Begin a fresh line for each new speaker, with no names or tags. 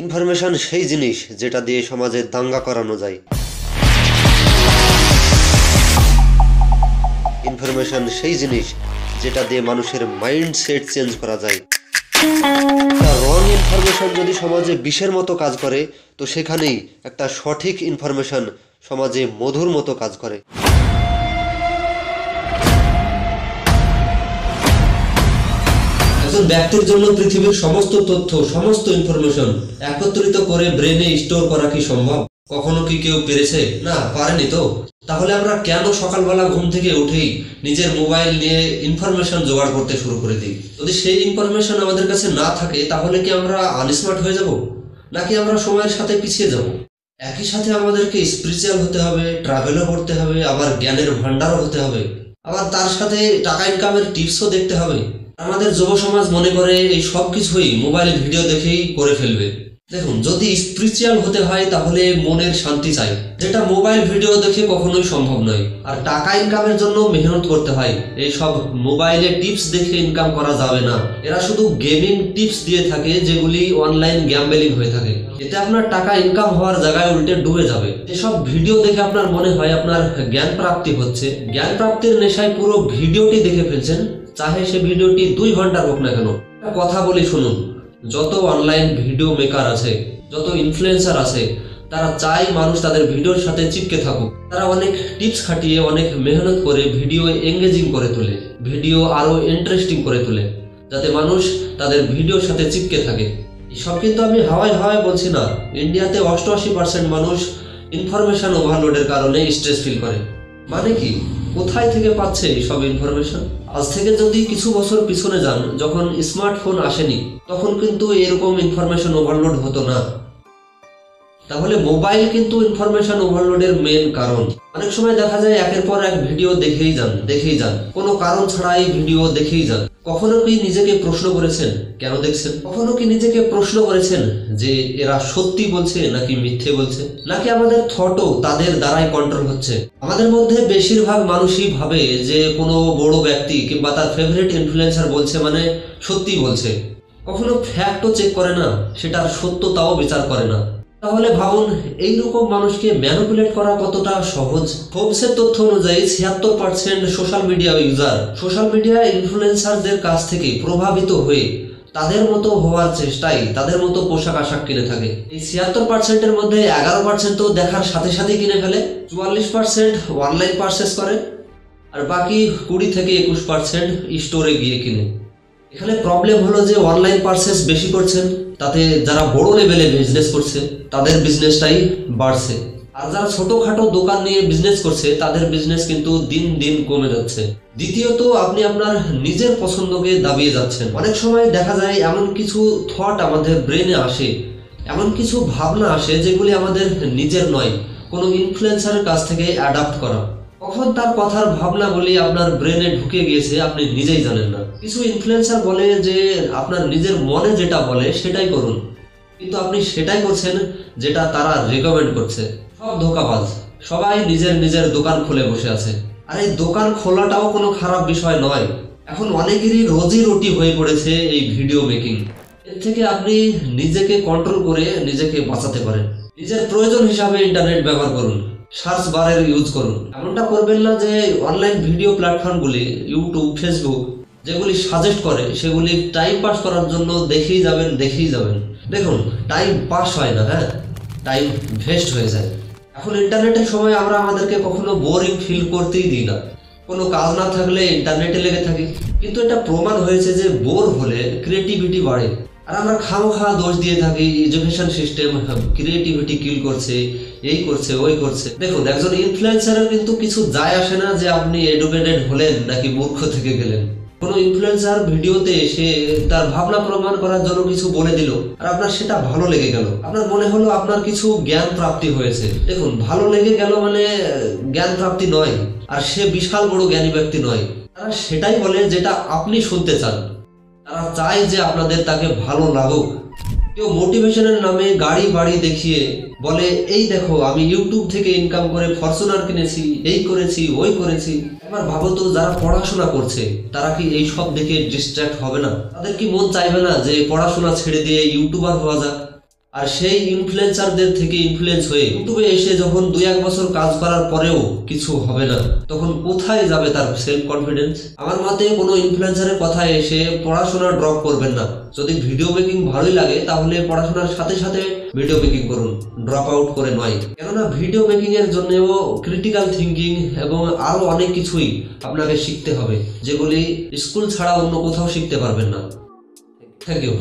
Information সেই জিনিস যেটা দিয়ে সমাজে দাঙ্গা করানো যায়। ইনফরমেশন সেই জিনিস যেটা দিয়ে মানুষের মাইন্ডসেট চেঞ্জ করা যায়। রং ইনফরমেশন যদি সমাজে বিষের মতো কাজ করে, তো সেখানেই একটা সঠিক ইনফরমেশন সমাজে মধুর মতো কাজ করে। একজন ব্যক্তির জন্য পৃথিবীর সমস্ত তথ্য, সমস্ত ইনফরমেশন একত্রিত করে ব্রেনে স্টোর করা কি সম্ভব? কখনো কি কেউ পেরেছে? না, পারেনি। তো তাহলে আমরা কেন সকালবেলা ঘুম থেকে উঠেই নিজের মোবাইল নিয়ে ইনফরমেশন জোগাড় করতে শুরু করে দিই? যদি সেই ইনফরমেশন আমাদের কাছে না থাকে, তাহলে কি আমরা আনস্মার্ট হয়ে যাব, নাকি আমরা সময়ের সাথে পিছিয়ে যাব? একই সাথে আমাদেরকে স্পিরিচুয়াল হতে হবে, ট্রাভেলও করতে হবে, আবার জ্ঞানের ভান্ডারও হতে হবে, আবার তার সাথে টাকা ইনকামের টিপসও দেখতে হবে। আমাদের যুব সমাজ মনে করে এই সব কিছুই মোবাইল ভিডিও দেখেই করে ফেলবে। দেখুন, যদি স্পিরিচুয়াল হতে হয় তাহলে মনের শান্তি চাই, যেটা মোবাইল ভিডিও দেখে কখনোই সম্ভব নয়। আর টাকা ইনকামের জন্য মেহনত করতে হয়, এই সব মোবাইলে টিপস দেখে ইনকাম করা যাবে না। এরা শুধু গেমিং টিপস দিয়ে থাকে, যেগুলি অনলাইন গ্যাম্বলিং হয়ে থাকে। এতে আপনার টাকা ইনকাম হওয়ার জায়গায় উল্টে ডুবে যাবে। এসব ভিডিও দেখে আপনার মনে হয় আপনার জ্ঞান প্রাপ্তি হচ্ছে। জ্ঞান প্রাপ্তির নেশায় পুরো ভিডিওটি দেখে ফেলছেন, চাহে সে ভিডিওটি 2 ঘন্টার হোক না কেন। কথা বলি শুনুন, যত অনলাইন ভিডিও মেকার আছে, যত ইনফ্লুয়েন্সার আছে, তারা চায় মানুষ তাদের ভিডিওর সাথে চিপকে থাকুক। তারা অনেক টিপস খাটিয়ে, অনেক মেহনত করে ভিডিও এঙ্গেজিং করে তোলে, ভিডিও আরো ইন্টারেস্টিং করে তোলে, যাতে মানুষ তাদের ভিডিওর সাথে চিপকে থাকে। এসব কিন্তু আমি হাওয়ায় হাওয়ায় বলছি না। ইন্ডিয়াতে 88% মানুষ ইনফরমেশন ওভারলোডের কারণে স্ট্রেস ফিল করে। মানে কি, কোথায় থেকে পাচ্ছে এইসব ইনফরমেশন? আজ থেকে যদি কিছু বছর পিছনে যান, যখন স্মার্টফোন আসেনি, তখন কিন্তু এরকম ইনফরমেশন ওভারলোড হতো না। তাহলে মোবাইল কিন্তু ইনফরমেশন ওভারলোডের মেন কারণ। অনেক সময় দেখা যায় একের পর এক ভিডিও দেখেই যান, কোনো কারণ ছাড়াই ভিডিও দেখেই যান। কখনো কি নিজেকে প্রশ্ন করেছেন কেন দেখছেন? কখনো কি নিজেকে প্রশ্ন করেছেন যে এরা সত্যি বলছে নাকি মিথ্যে বলছে, নাকি আমাদের থটও তাদের দ্বারাই কন্ট্রোল হচ্ছে? আমাদের মধ্যে বেশিরভাগ মানুষই ভাবে যে কোনো বড় ব্যক্তি কিংবা তার ফেভারিট ইনফ্লুয়েন্সার বলছে মানে সত্যি বলছে। কখনো ফ্যাক্টও চেক করে না, সেটার সত্যতাও বিচার করে না। তাহলে ভাবুন, এইরকম মানুষকে ম্যানিপুলেট করা কতটা সহজ। ফোর্বসের তথ্য অনুযায়ী 76% social media user social media ইনফ্লুয়েন্সারদের কাছ থেকে প্রভাবিত হয়ে তাদের মতো হওয়ার চেষ্টায় তাদের মতো পোশাক আশাক কিনে থাকে। এই 76%-এর মধ্যে 11% তো দেখার সাথে সাথেই কিনে ফেলে, 44% অনলাইন পারচেস করে, আর বাকি 20 থেকে 21% স্টোরে গিয়ে কিনে। এখানে প্রবলেম হলো যে অনলাইন পারচেস বেশি করছেন, তাতে যারা বড় লেভেলে বিজনেস করছে তাদের বিজনেসটাই বাড়ছে, আর যারা ছোটখাটো দোকান নিয়ে বিজনেস করছে তাদের বিজনেস কিন্তু দিন দিন কমে যাচ্ছে। দ্বিতীয়ত, আপনি আপনার নিজের পছন্দকে দাবিয়ে যাচ্ছেন। অনেক সময় দেখা যায় এমন কিছু থট আমাদের ব্রেনে আসে, এমন কিছু ভাবনা আসে যেগুলি আমাদের নিজের নয়, কোনো ইনফ্লুয়েন্সারের কাছ থেকে অ্যাডাপ্ট করা। কখন তার কথার ভাবনাগুলি আপনার ব্রেনে ঢুকে গিয়েছে আপনি নিজেই জানেন না। কিছু ইনফ্লুয়েন্সার বলে যে আপনার নিজের মনে যেটা বলে সেটাই করুন, কিন্তু আপনি সেটাই করছেন যেটা তারা রেকমেন্ড করছে। সব ধোঁকাবাজ, সবাই নিজের নিজের দোকান খুলে বসে আছে। আর এই দোকান খোলাটাও কোনো খারাপ বিষয় নয়। এখন অনেকেরই রোজি রুটি হয়ে পড়েছে এই ভিডিও মেকিং। এর থেকে আপনি নিজেকে কন্ট্রোল করে নিজেকে বাঁচাতে পারেন। নিজের প্রয়োজন হিসাবে ইন্টারনেট ব্যবহার করুন, সার্চ বারের ইউজ করুন। এমনটা করবেন না যে অনলাইন ভিডিও প্ল্যাটফর্মগুলি, ইউটিউব, ফেসবুক, যেগুলি সাজেস্ট করে সেগুলি টাইম পাস করার জন্য দেখেই যাবেন। দেখুন, টাইম পাস হয় না, টাইম ভেস্ট হয়ে যায়। এখন ইন্টারনেটের সময় আমরা আমাদেরকে কখনো বোরিং ফিল করতেই দিই না। কোনো কাজ না থাকলে ইন্টারনেটে লেগে থাকি, কিন্তু এটা প্রমাণ হয়েছে যে বোর হলে ক্রিয়েটিভিটি বাড়ে। আর আমরা খামোখা দোষ দিয়ে থাকি, এডুকেশন সিস্টেম ক্রিয়েটিভিটি কিল করছে, এই করছে, ওই করছে। দেখুন, একজন ইনফ্লুয়েন্সারের কিন্তু কিছু যায় আসে না যে আপনি এডুকেটেড হলেন নাকি মূর্খ থেকে গেলেন। কোনো ইনফ্লুয়েন্সার ভিডিওতে এসে তার ভাবনা প্রমাণ করার জন্য কিছু বলে দিল, আর আপনার সেটা ভালো লেগে গেল, আপনার মনে হলো আপনার কিছু জ্ঞান প্রাপ্তি হয়েছে। দেখুন, ভালো লেগে গেল মানে জ্ঞান প্রাপ্তি নয়, আর সে বিশাল বড় জ্ঞানী ব্যক্তি নয়। তারা সেটাই বলে যেটা আপনি শুনতে চান। তারা চায় যে আপনাদের তাকে ভালো লাগুক। কেউ মোটিভেশনের নামে গাড়ি বাড়ি দেখিয়ে বলে, এই দেখো আমি ইউটিউব থেকে ইনকাম করে ফরচুনার কিনেছি, এই করেছি, ওই করেছি। একবার ভাবো তো, যারা পড়াশোনা করছে তারা কি এই সব দেখে ডিস্ট্র্যাক্ট হবে না? তাদের কি মন চাইবে না যে পড়াশোনা ছেড়ে দিয়ে ইউটিউবার হওয়া যাক? আর সেই ইনফ্লুয়েন্সারদের থেকে ইনফ্লুয়েন্স হয়ে ইউটিউবে এসে যখন 2-1 বছর কাজ করার পরেও কিছু হবে না, তখন কোথায় যাবে তার সেলফ কনফিডেন্স? আমার মতে কোনো ইনফ্লুয়েন্সারের কথায় এসে পড়াশোনা ড্রপ করবেন না। যদি ভিডিও মেকিং ভালোই লাগে তাহলে পড়াশোনার সাথে সাথে ভিডিও মেকিং করুন, ড্রপ আউট করে নয়। কেননা ভিডিও মেকিং এর জন্যও ক্রিটিক্যাল থিঙ্কিং এবং আরো অনেক কিছুই আপনাকে শিখতে হবে, যেগুলি স্কুল ছাড়া অন্য কোথাও শিখতে পারবেন না। Thank you.